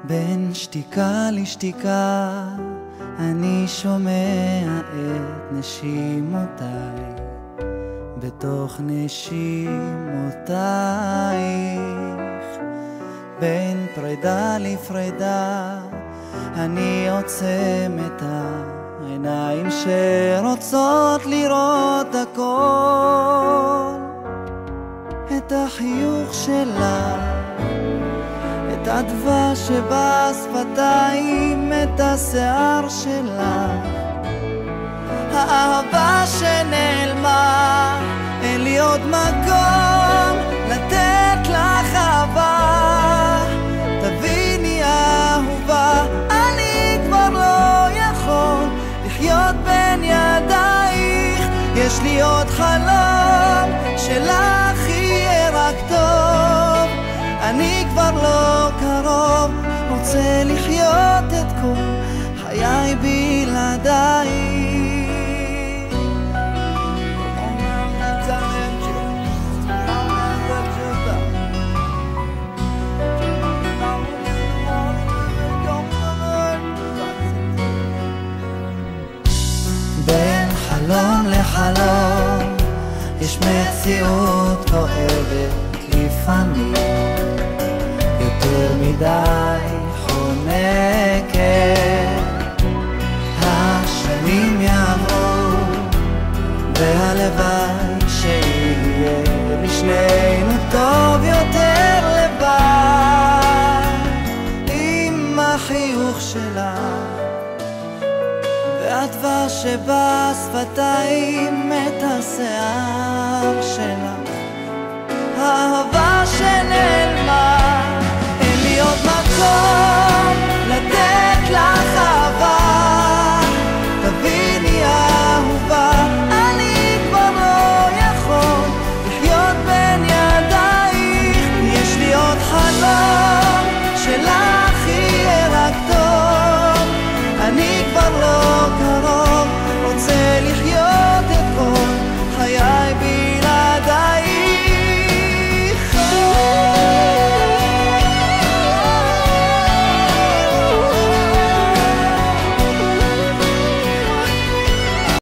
בין שתיקה לשתיקה אני שומע את נשימותיי, בתוך נשימותייך. בין פרידה לפרידה אני עוצם את העיניים שרוצות לראות הכל, את החיוך שלך, את הדבש שבשפתיים, את השיער שלך, האהבה שנעלמה, אין לי עוד מקום לתת לך אהבה. תביני אהובה, אני כבר לא יכול לחיות בין ידייך. יש לי עוד חלום שלך יהיה רק טוב, אני כבר לא קרוב, רוצה לחיות את כל חיי בלעדייך. בין חלום לחלום יש מציאות כואבת לפעמים, יותר מדי חונקת. השנים יעברו והלוואי שיהיה לשנינו טוב יותר לבד, עם החיוך שלך והדבש שבשפתיים, את השיער,